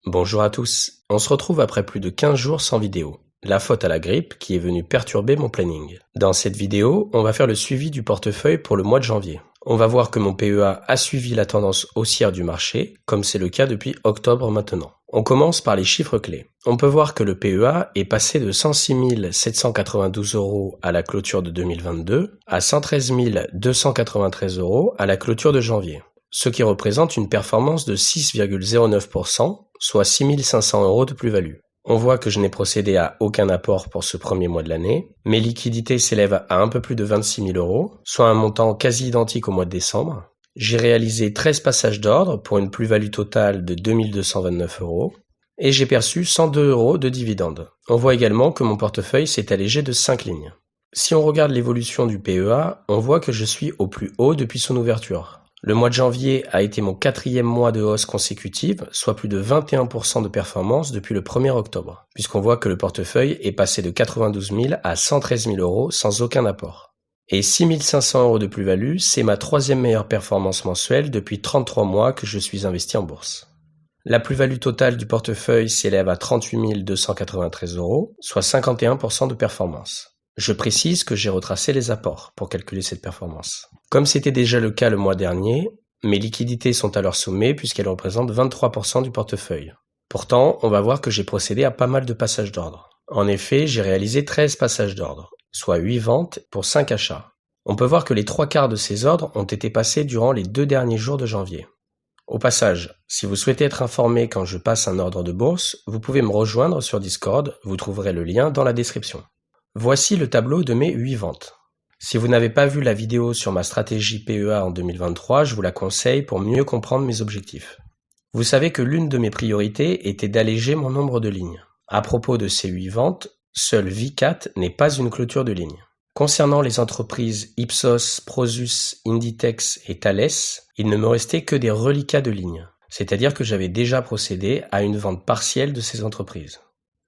Bonjour à tous, on se retrouve après plus de 15 jours sans vidéo. La faute à la grippe qui est venue perturber mon planning. Dans cette vidéo, on va faire le suivi du portefeuille pour le mois de janvier. On va voir que mon PEA a suivi la tendance haussière du marché, comme c'est le cas depuis octobre maintenant. On commence par les chiffres clés. On peut voir que le PEA est passé de 106 792 € à la clôture de 2022 à 113 293 € à la clôture de janvier, ce qui représente une performance de 6,09%, soit 6 500 € de plus-value. On voit que je n'ai procédé à aucun apport pour ce premier mois de l'année. Mes liquidités s'élèvent à un peu plus de 26 000 €, soit un montant quasi identique au mois de décembre. J'ai réalisé 13 passages d'ordre pour une plus-value totale de 2 229 € et j'ai perçu 102 € de dividendes. On voit également que mon portefeuille s'est allégé de 5 lignes. Si on regarde l'évolution du PEA, on voit que je suis au plus haut depuis son ouverture. Le mois de janvier a été mon 4e mois de hausse consécutive, soit plus de 21% de performance depuis le 1er octobre, puisqu'on voit que le portefeuille est passé de 92 000 à 113 000 € sans aucun apport. Et 6 500 € de plus-value, c'est ma 3e meilleure performance mensuelle depuis 33 mois que je suis investi en bourse. La plus-value totale du portefeuille s'élève à 38 293 €, soit 51% de performance. Je précise que j'ai retracé les apports pour calculer cette performance. Comme c'était déjà le cas le mois dernier, mes liquidités sont à leur sommet puisqu'elles représentent 23% du portefeuille. Pourtant, on va voir que j'ai procédé à pas mal de passages d'ordre. En effet, j'ai réalisé 13 passages d'ordre, soit 8 ventes pour 5 achats. On peut voir que les 3/4 de ces ordres ont été passés durant les 2 derniers jours de janvier. Au passage, si vous souhaitez être informé quand je passe un ordre de bourse, vous pouvez me rejoindre sur Discord, vous trouverez le lien dans la description. Voici le tableau de mes 8 ventes. Si vous n'avez pas vu la vidéo sur ma stratégie PEA en 2023, je vous la conseille pour mieux comprendre mes objectifs. Vous savez que l'une de mes priorités était d'alléger mon nombre de lignes. À propos de ces 8 ventes, seul Vicat n'est pas une clôture de ligne. Concernant les entreprises Ipsos, Prosus, Inditex et Thales, il ne me restait que des reliquats de lignes, c'est-à-dire que j'avais déjà procédé à une vente partielle de ces entreprises.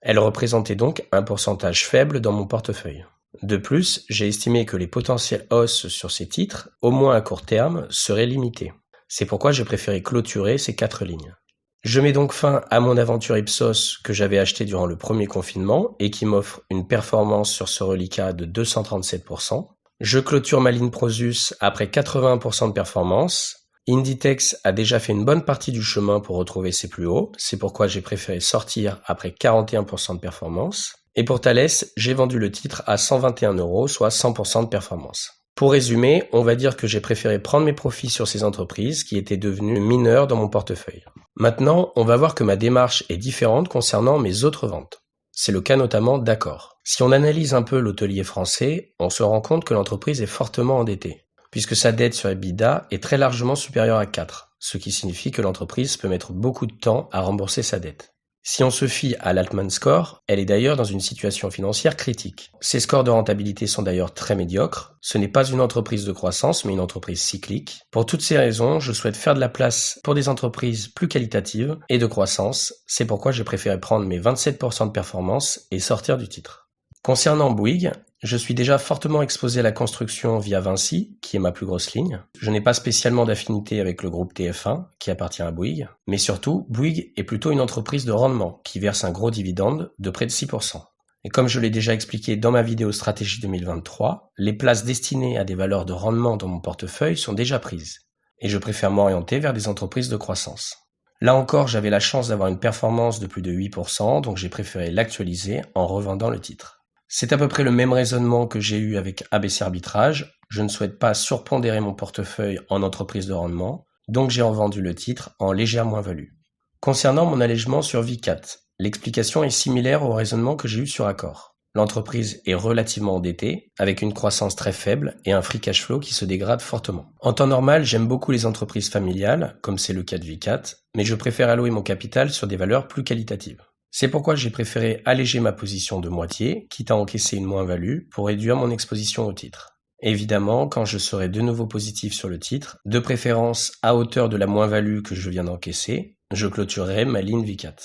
Elles représentaient donc un pourcentage faible dans mon portefeuille. De plus, j'ai estimé que les potentielles hausses sur ces titres, au moins à court terme, seraient limitées. C'est pourquoi j'ai préféré clôturer ces 4 lignes. Je mets donc fin à mon aventure Ipsos que j'avais acheté durant le premier confinement et qui m'offre une performance sur ce reliquat de 237%. Je clôture ma ligne Prosus après 81% de performance. Inditex a déjà fait une bonne partie du chemin pour retrouver ses plus hauts, c'est pourquoi j'ai préféré sortir après 41% de performance. Et pour Thales, j'ai vendu le titre à 121 €, soit 100% de performance. Pour résumer, on va dire que j'ai préféré prendre mes profits sur ces entreprises qui étaient devenues mineures dans mon portefeuille. Maintenant, on va voir que ma démarche est différente concernant mes autres ventes. C'est le cas notamment d'Accor. Si on analyse un peu l'hôtelier français, on se rend compte que l'entreprise est fortement endettée, puisque sa dette sur EBITDA est très largement supérieure à 4, ce qui signifie que l'entreprise peut mettre beaucoup de temps à rembourser sa dette. Si on se fie à l'Altman Score, elle est d'ailleurs dans une situation financière critique. Ses scores de rentabilité sont d'ailleurs très médiocres. Ce n'est pas une entreprise de croissance, mais une entreprise cyclique. Pour toutes ces raisons, je souhaite faire de la place pour des entreprises plus qualitatives et de croissance. C'est pourquoi j'ai préféré prendre mes 27% de performance et sortir du titre. Concernant Bouygues, je suis déjà fortement exposé à la construction via Vinci, qui est ma plus grosse ligne. Je n'ai pas spécialement d'affinité avec le groupe TF1, qui appartient à Bouygues, mais surtout, Bouygues est plutôt une entreprise de rendement, qui verse un gros dividende de près de 6%. Et comme je l'ai déjà expliqué dans ma vidéo stratégie 2023, les places destinées à des valeurs de rendement dans mon portefeuille sont déjà prises, et je préfère m'orienter vers des entreprises de croissance. Là encore, j'avais la chance d'avoir une performance de plus de 8%, donc j'ai préféré l'actualiser en revendant le titre. C'est à peu près le même raisonnement que j'ai eu avec ABC Arbitrage. Je ne souhaite pas surpondérer mon portefeuille en entreprise de rendement, donc j'ai revendu le titre en légère moins-value. Concernant mon allègement sur Vicat, l'explication est similaire au raisonnement que j'ai eu sur Accor. L'entreprise est relativement endettée, avec une croissance très faible et un free cash flow qui se dégrade fortement. En temps normal, j'aime beaucoup les entreprises familiales, comme c'est le cas de Vicat, mais je préfère allouer mon capital sur des valeurs plus qualitatives. C'est pourquoi j'ai préféré alléger ma position de moitié, quitte à encaisser une moins-value, pour réduire mon exposition au titre. Évidemment, quand je serai de nouveau positif sur le titre, de préférence à hauteur de la moins-value que je viens d'encaisser, je clôturerai ma ligne Vicat.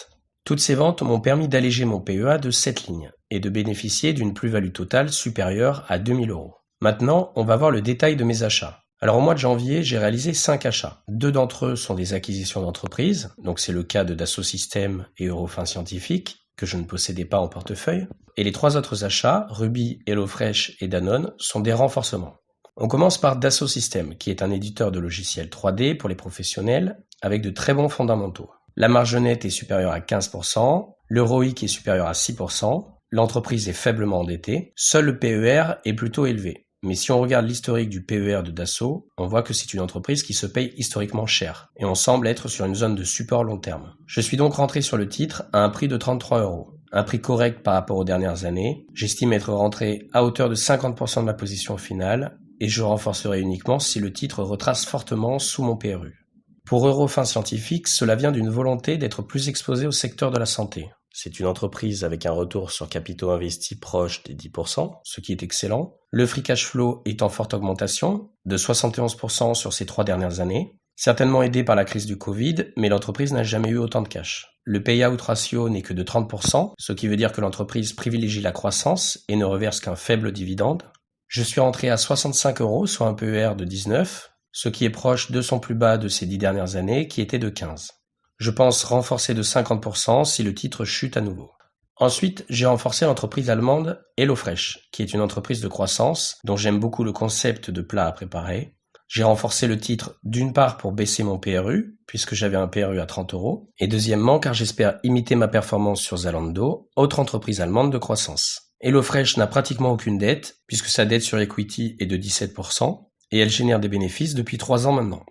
Toutes ces ventes m'ont permis d'alléger mon PEA de 7 lignes et de bénéficier d'une plus-value totale supérieure à 2 000 €. Maintenant, on va voir le détail de mes achats. Alors au mois de janvier, j'ai réalisé 5 achats. 2 d'entre eux sont des acquisitions d'entreprises, donc c'est le cas de Dassault Systèmes et Eurofins Scientifique, que je ne possédais pas en portefeuille. Et les 3 autres achats, Ruby, HelloFresh et Danone, sont des renforcements. On commence par Dassault Systèmes, qui est un éditeur de logiciels 3D pour les professionnels, avec de très bons fondamentaux. La marge nette est supérieure à 15%, le ROIC est supérieur à 6%, l'entreprise est faiblement endettée, seul le PER est plutôt élevé. Mais si on regarde l'historique du PER de Dassault, on voit que c'est une entreprise qui se paye historiquement cher, et on semble être sur une zone de support long terme. Je suis donc rentré sur le titre à un prix de 33 €, un prix correct par rapport aux dernières années. J'estime être rentré à hauteur de 50% de ma position finale, et je renforcerai uniquement si le titre retrace fortement sous mon PRU. Pour Eurofins Scientifique, cela vient d'une volonté d'être plus exposé au secteur de la santé. C'est une entreprise avec un retour sur capitaux investis proche des 10%, ce qui est excellent. Le free cash flow est en forte augmentation, de 71% sur ces 3 dernières années, certainement aidé par la crise du Covid, mais l'entreprise n'a jamais eu autant de cash. Le payout ratio n'est que de 30%, ce qui veut dire que l'entreprise privilégie la croissance et ne reverse qu'un faible dividende. Je suis rentré à 65 €, soit un PER de 19, ce qui est proche de son plus bas de ces 10 dernières années, qui était de 15. Je pense renforcer de 50% si le titre chute à nouveau. Ensuite, j'ai renforcé l'entreprise allemande HelloFresh, qui est une entreprise de croissance dont j'aime beaucoup le concept de plat à préparer. J'ai renforcé le titre d'une part pour baisser mon PRU, puisque j'avais un PRU à 30 €, et deuxièmement car j'espère imiter ma performance sur Zalando, autre entreprise allemande de croissance. HelloFresh n'a pratiquement aucune dette, puisque sa dette sur equity est de 17%, et elle génère des bénéfices depuis 3 ans maintenant.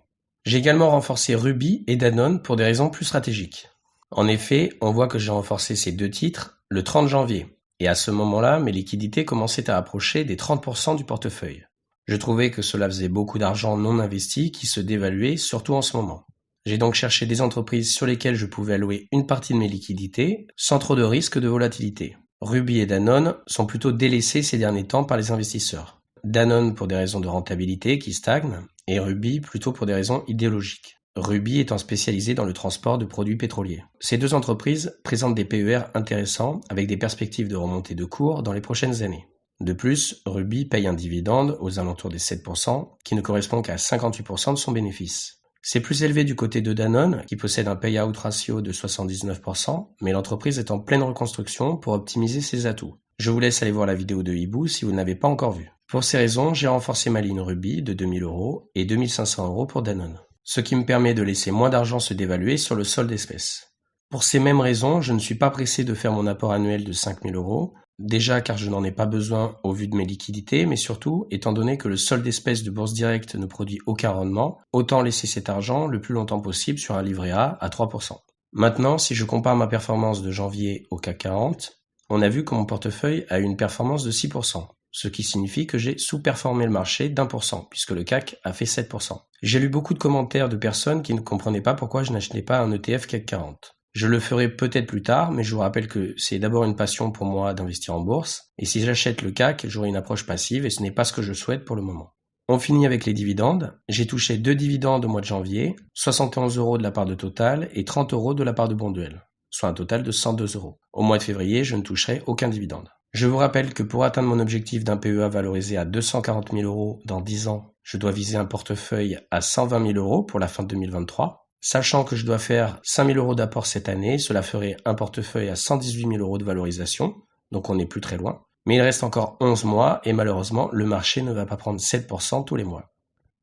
J'ai également renforcé Ruby et Danone pour des raisons plus stratégiques. En effet, on voit que j'ai renforcé ces 2 titres le 30 janvier, et à ce moment-là, mes liquidités commençaient à approcher des 30% du portefeuille. Je trouvais que cela faisait beaucoup d'argent non investi qui se dévaluait, surtout en ce moment. J'ai donc cherché des entreprises sur lesquelles je pouvais allouer une partie de mes liquidités, sans trop de risque de volatilité. Ruby et Danone sont plutôt délaissés ces derniers temps par les investisseurs. Danone pour des raisons de rentabilité qui stagnent, et Ruby plutôt pour des raisons idéologiques. Ruby étant spécialisé dans le transport de produits pétroliers. Ces 2 entreprises présentent des PER intéressants avec des perspectives de remontée de cours dans les prochaines années. De plus, Ruby paye un dividende aux alentours des 7% qui ne correspond qu'à 58% de son bénéfice. C'est plus élevé du côté de Danone qui possède un payout ratio de 79%, mais l'entreprise est en pleine reconstruction pour optimiser ses atouts. Je vous laisse aller voir la vidéo de Hibou si vous ne l'avez pas encore vue. Pour ces raisons, j'ai renforcé ma ligne Ruby de 2000 € et 2500 € pour Danone, ce qui me permet de laisser moins d'argent se dévaluer sur le solde d'espèces. Pour ces mêmes raisons, je ne suis pas pressé de faire mon apport annuel de 5000 €, déjà car je n'en ai pas besoin au vu de mes liquidités, mais surtout, étant donné que le solde d'espèces de Bourse Directe ne produit aucun rendement, autant laisser cet argent le plus longtemps possible sur un livret A à 3%. Maintenant, si je compare ma performance de janvier au CAC 40, on a vu que mon portefeuille a eu une performance de 6%. Ce qui signifie que j'ai sous-performé le marché d'1%, puisque le CAC a fait 7%. J'ai lu beaucoup de commentaires de personnes qui ne comprenaient pas pourquoi je n'achetais pas un ETF CAC 40. Je le ferai peut-être plus tard, mais je vous rappelle que c'est d'abord une passion pour moi d'investir en bourse, et si j'achète le CAC, j'aurai une approche passive, et ce n'est pas ce que je souhaite pour le moment. On finit avec les dividendes. J'ai touché 2 dividendes au mois de janvier, 71 € de la part de Total et 30 € de la part de Bonduelle, soit un total de 102 €. Au mois de février, je ne toucherai aucun dividende. Je vous rappelle que pour atteindre mon objectif d'un PEA valorisé à 240 000 € dans 10 ans, je dois viser un portefeuille à 120 000 € pour la fin de 2023. Sachant que je dois faire 5 000 € d'apport cette année, cela ferait un portefeuille à 118 000 € de valorisation, donc on n'est plus très loin. Mais il reste encore 11 mois et malheureusement, le marché ne va pas prendre 7% tous les mois.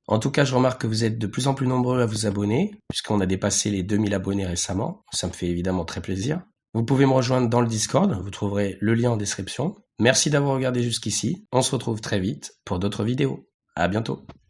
En tout cas, je remarque que vous êtes de plus en plus nombreux à vous abonner, puisqu'on a dépassé les 2000 abonnés récemment. Ça me fait évidemment très plaisir. Vous pouvez me rejoindre dans le Discord, vous trouverez le lien en description. Merci d'avoir regardé jusqu'ici, on se retrouve très vite pour d'autres vidéos. À bientôt.